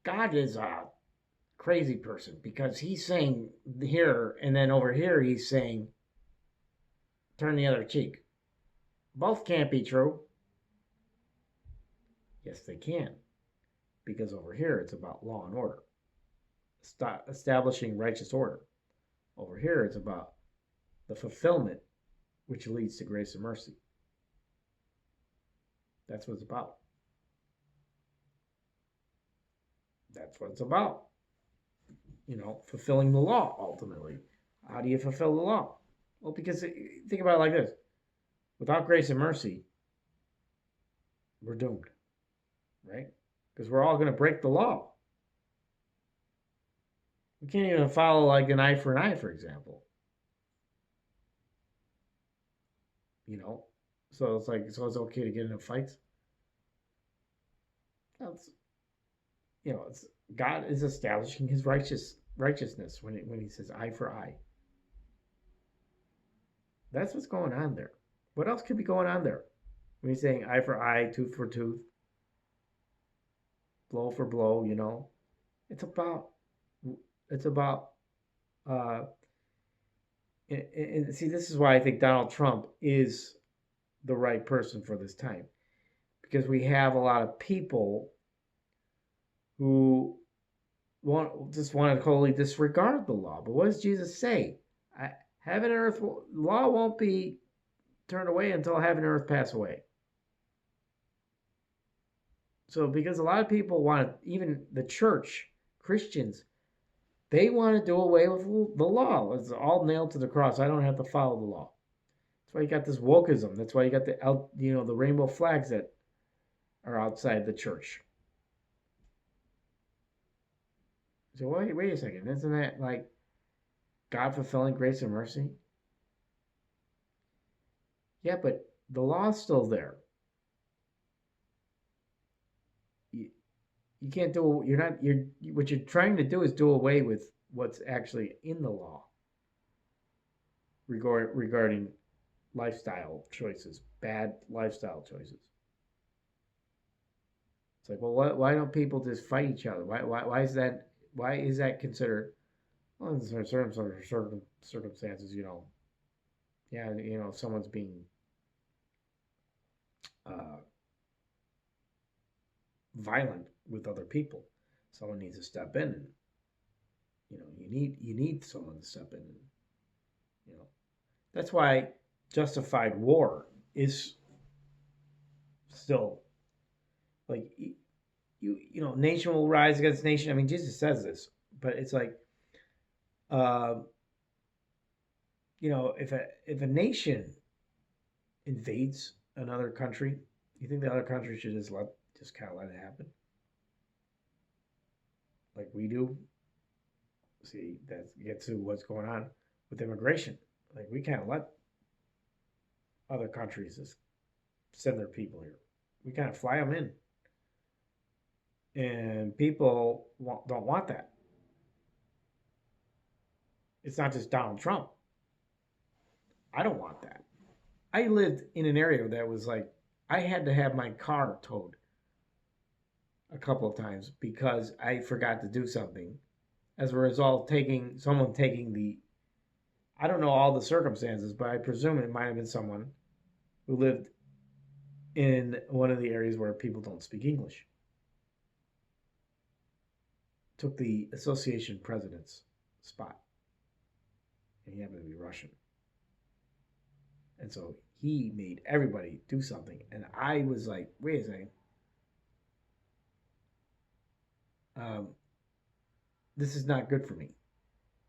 God is a crazy person because he's saying here, and then over here he's saying turn the other cheek. Both can't be true. Yes, they can. Because over here it's about law and order. Establishing righteous order. Over here it's about the fulfillment which leads to grace and mercy. That's what it's about. That's what it's about. Fulfilling the law, ultimately. How do you fulfill the law? Well, because think about it like this. Without grace and mercy, we're doomed. Right? Because we're all going to break the law. We can't even follow like an eye for an eye, for example. So it's like, so it's okay to get into fights. It's God is establishing his righteousness when he says eye for eye. That's what's going on there. What else could be going on there? When he's saying eye for eye, tooth for tooth, blow for blow, it's about and see, this is why I think Donald Trump is the right person for this time, because we have a lot of people who want to totally disregard the law. But what does Jesus say? Heaven and earth, law won't be turned away until heaven and earth pass away. So because a lot of people want, even the church, Christians, they want to do away with the law. It's all nailed to the cross. I don't have to follow the law. That's why you got this wokeism. That's why you got the rainbow flags that are outside the church. So wait a second. Isn't that like God fulfilling grace and mercy? Yeah, but the law's still there. You can't do. What you're trying to do is do away with what's actually in the law regarding lifestyle choices, bad lifestyle choices. It's like, well, why don't people just fight each other? Why is that? Why is that considered? Well, in certain circumstances, yeah, someone's being violent with other people. Someone needs to step in, and you need someone to step in. And, that's why justified war is still like nation will rise against nation. I mean, Jesus says this, but it's like, if a nation invades another country, you think the other country should just kind of let it happen, like we do? See, that gets to what's going on with immigration. Like we can't let other countries to send their people here. We kind of fly them in. And people don't want that. It's not just Donald Trump. I don't want that. I lived in an area that was like, I had to have my car towed a couple of times because I forgot to do something. As a result, someone taking the, I don't know all the circumstances, but I presume it might have been someone who lived in one of the areas where people don't speak English. Took the association president's spot. And he happened to be Russian. And so he made everybody do something. And I was like, wait a second. This is not good for me.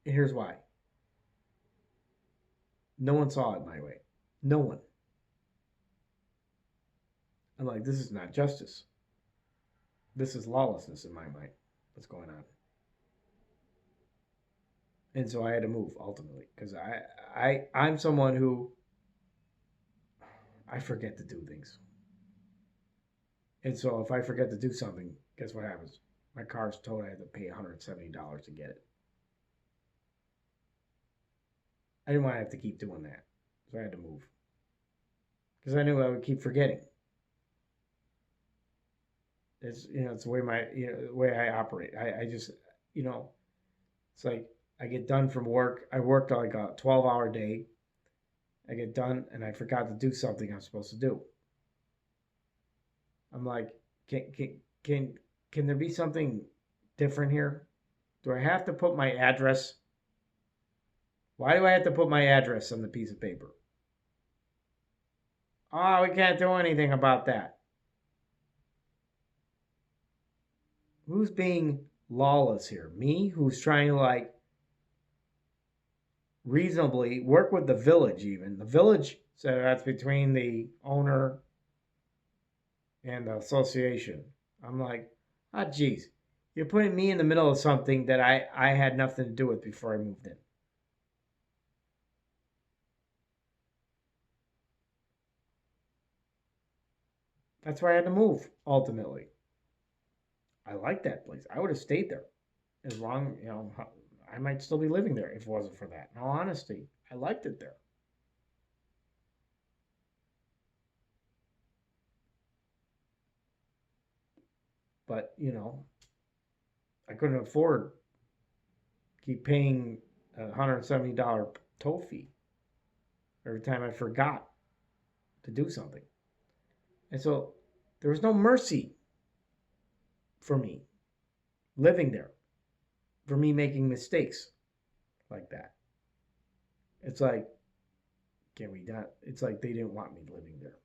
And here's why. No one saw it my way. No one. I'm like, this is not justice. This is lawlessness in my mind. What's going on? And so I had to move ultimately because I'm someone who I forget to do things. And so if I forget to do something, guess what happens? My car's towed. I had to pay $170 to get it. I didn't want to have to keep doing that. So I had to move. Because I knew I would keep forgetting. It's it's the way the way I operate. I just it's like I get done from work. I worked like a 12-hour day. I get done and I forgot to do something I'm supposed to do. I'm like, can there be something different here? Do I have to put my address? Why do I have to put my address on the piece of paper? Oh, we can't do anything about that. Who's being lawless here? Me, who's trying to reasonably work with the village even. The village, so that's between the owner and the association. I'm like, geez, you're putting me in the middle of something that I had nothing to do with before I moved in. That's why I had to move, ultimately. I like that place. I would have stayed there as long, I might still be living there if it wasn't for that. In all honesty, I liked it there. But, I couldn't afford keep paying a $170 toll fee every time I forgot to do something. And so there was no mercy for me living there, for me making mistakes like that. It's like, can we not? It's like they didn't want me living there.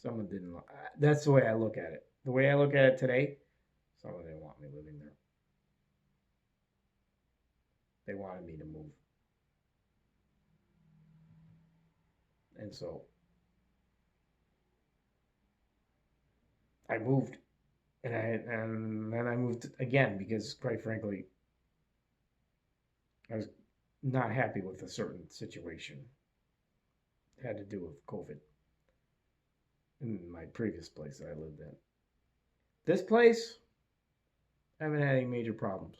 Someone didn't. That's the way I look at it. The way I look at it today, someone didn't want me living there. They wanted me to move. And so I moved. And then I moved again because, quite frankly, I was not happy with a certain situation. It had to do with COVID in my previous place that I lived in. This place, I haven't had any major problems.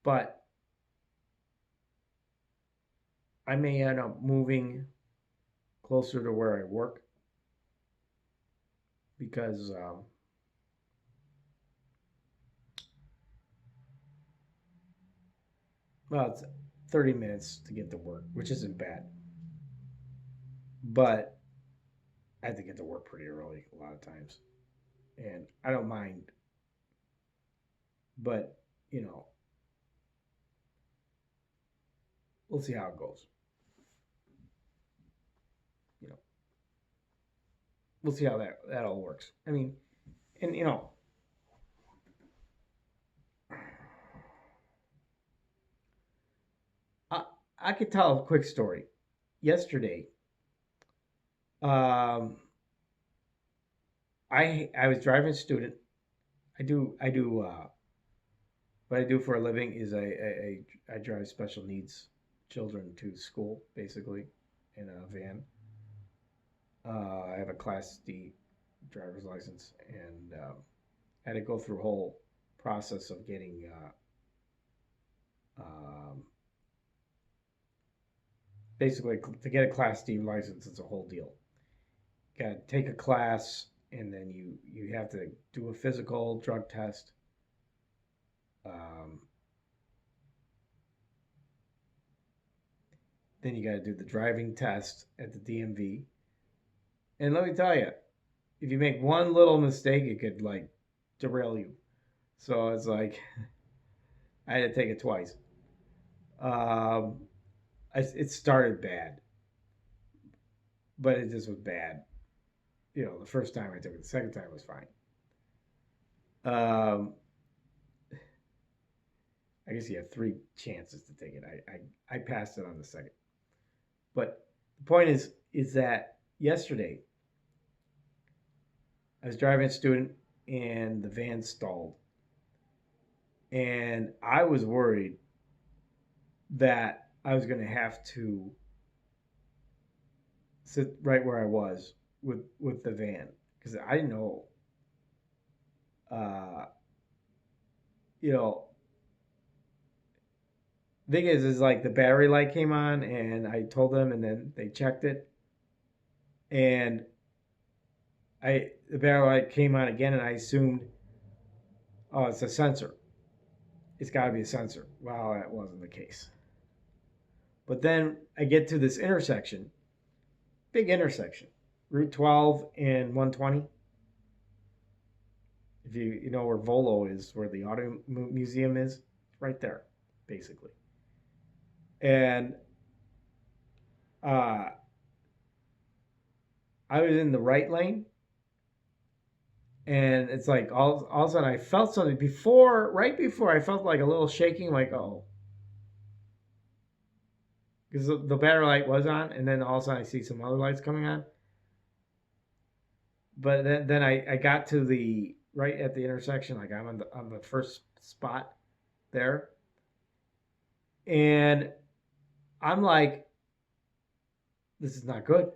But I may end up moving closer to where I work because it's 30 minutes to get to work, which isn't bad. But I have to get to work pretty early a lot of times. And I don't mind. But, we'll see how it goes. We'll see how that all works. I mean, and I could tell a quick story. Yesterday, I was driving a student. I do what I do for a living is I drive special needs children to school, basically. in a van. I have a Class D driver's license, and had to go through a whole process of getting basically to get a Class D license. It's a whole deal. You got to take a class, and then you have to do a physical, drug test. Then you got to do the driving test at the DMV. And let me tell you, if you make one little mistake, it could like derail you. So it's like I had to take it twice. It started bad, but it just was bad. You know, the first time I took it, the second time was fine. I guess you have 3 chances to take it. I passed it on the second. But the point is that yesterday I was driving a student and the van stalled. And I was worried that I was going to have to sit right where I was with the van because I didn't know. You know, thing is like the battery light came on, and I told them, and then they checked it, and the battery light came on again, and I assumed, oh, it's a sensor. It's got to be a sensor. Well, that wasn't the case. But then I get to this intersection, big intersection, Route 12 and 120. If you know where Volo is, where the auto museum is, right there, basically. And I was in the right lane, and it's like all of a sudden I felt something right before I felt like a little shaking, like, oh, because the battery light was on, and then all of a sudden I see some other lights coming on. But then I got to the right at the intersection, like I'm on the first spot there, and I'm like, this is not good.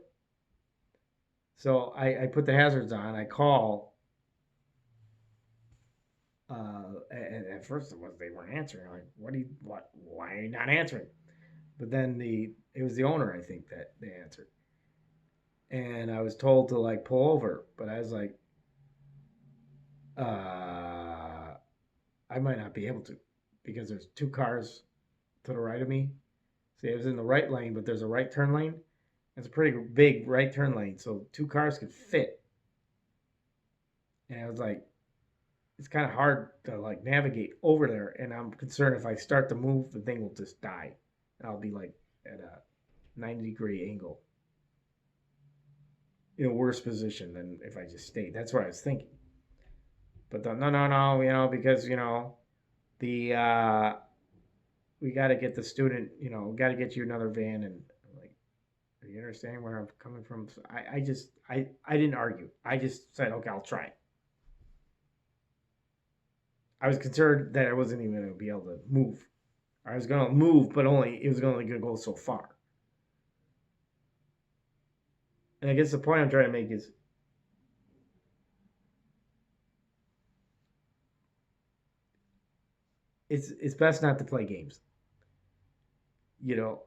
So I put the hazards on. I call. And at first they weren't answering. I'm like, why are you not answering? But then it was the owner, I think, that they answered. And I was told to like pull over, but I was like, I might not be able to because there's 2 cars to the right of me. See, I was in the right lane, but there's a right turn lane. It's a pretty big right turn lane, so 2 cars could fit. And I was like, it's kind of hard to like navigate over there, and I'm concerned if I start to move, the thing will just die. I'll be like at a 90-degree angle, in a worse position than if I just stayed. That's what I was thinking. But no, you know, because you know, the we got to get the student, you know, we got to get you another van, and I'm like, are you understanding where I'm coming from? So I didn't argue. I just said, okay, I'll try. I was concerned that I wasn't even going to be able to move. I was going to move, but it was only going to go so far. And I guess the point I'm trying to make is it's best not to play games. You know,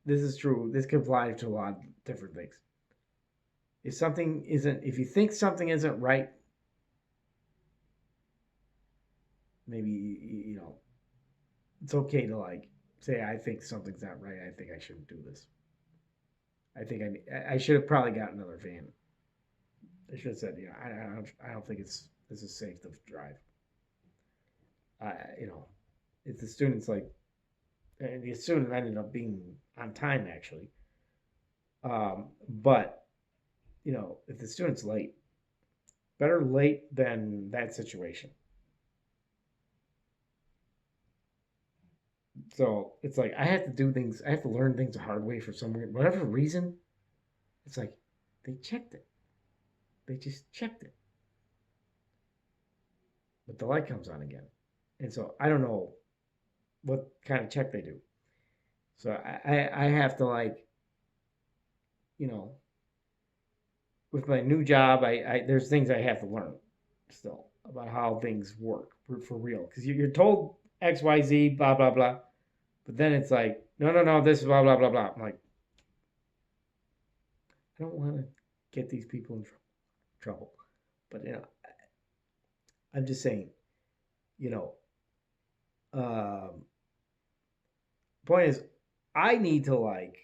this is true. This can apply to a lot of different things. If you think something isn't right, maybe, you know, it's okay to like say, I think something's not right. I think I shouldn't do this. I think I should have probably got another van. I should have said, you know, I don't think this is safe to drive. You know, if the student's like, and the student ended up being on time actually. But you know, if the student's late, better late than that situation. So it's like I have to do things. I have to learn things the hard way for some whatever reason. It's like they checked it. They just checked it, but the light comes on again, and so I don't know what kind of check they do. So I have to, like, with my new job, I there's things I have to learn still about how things work for real. Because you're told X, Y, Z, blah, blah, blah. But then it's like, no, no, no, this is blah, blah, blah, blah. I'm like, I don't want to get these people in trouble. But, I'm just saying, you know, point is, I need to, like,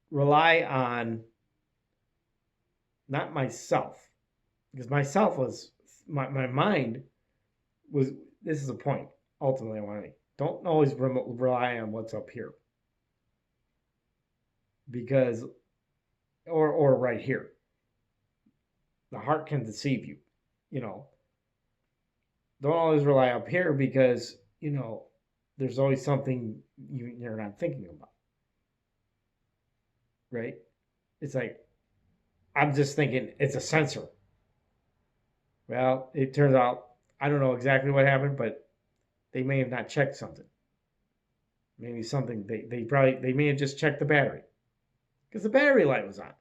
rely on not myself, because myself was my mind was, this is a point ultimately I want to make. Don't always rely on what's up here, because or right here. The heart can deceive you, you know. Don't always rely up here, because there's always something you're not thinking about, right? It's like, I'm just thinking it's a sensor. Well, it turns out I don't know exactly what happened, but they may have not checked something. Maybe something they may have just checked the battery, because the battery light was on.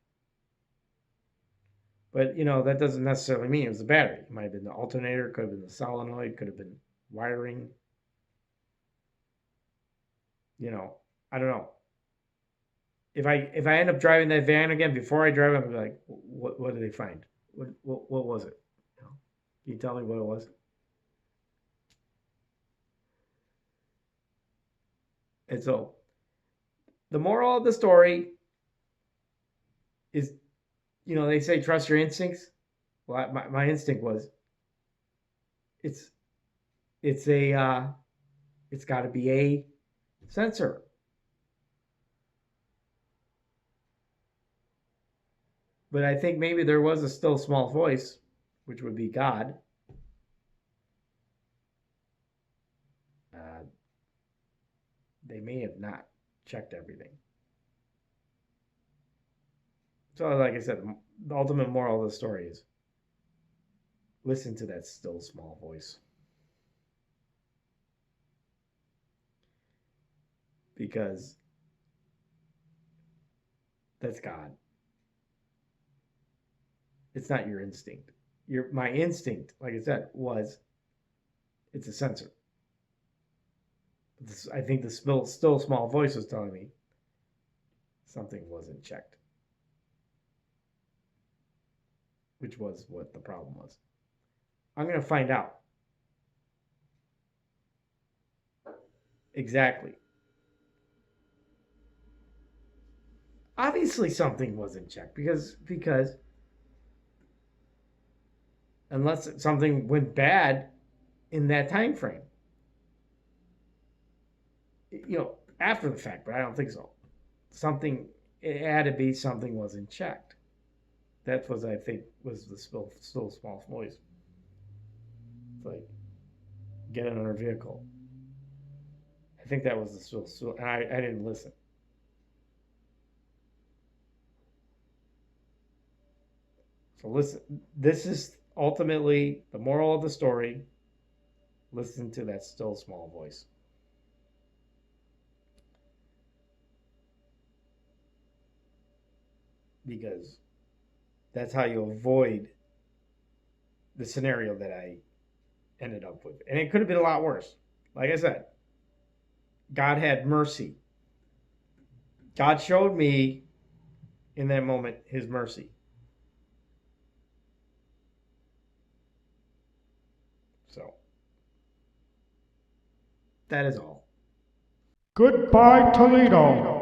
But that doesn't necessarily mean it was the battery. It might have been the alternator, could have been the solenoid, could have been wiring. I don't know. If I end up driving that van again, before I drive, I'm gonna be like, what did they find? What was it? Can you tell me what it was? And so, the moral of the story is, they say trust your instincts. Well, my instinct was, it's got to be a sensor. But I think maybe there was a still small voice, which would be God. They may have not checked everything. So, like I said, the ultimate moral of the story is, listen to that still small voice. Because that's God. It's not your instinct. My instinct, like I said, was, it's a sensor. I think the still small voice was telling me something wasn't checked, which was what the problem was. I'm going to find out exactly. Obviously, something wasn't checked, because unless something went bad in that time frame, after the fact, but I don't think so. It had to be something wasn't checked. That was, I think, was the still small voice. It's like, get another vehicle. I think that was the still, and I didn't listen. So listen, this is ultimately the moral of the story. Listen to that still small voice. Because that's how you avoid the scenario that I ended up with. And it could have been a lot worse. Like I said, God had mercy. God showed me in that moment his mercy. So, that is all. Goodbye, Toledo.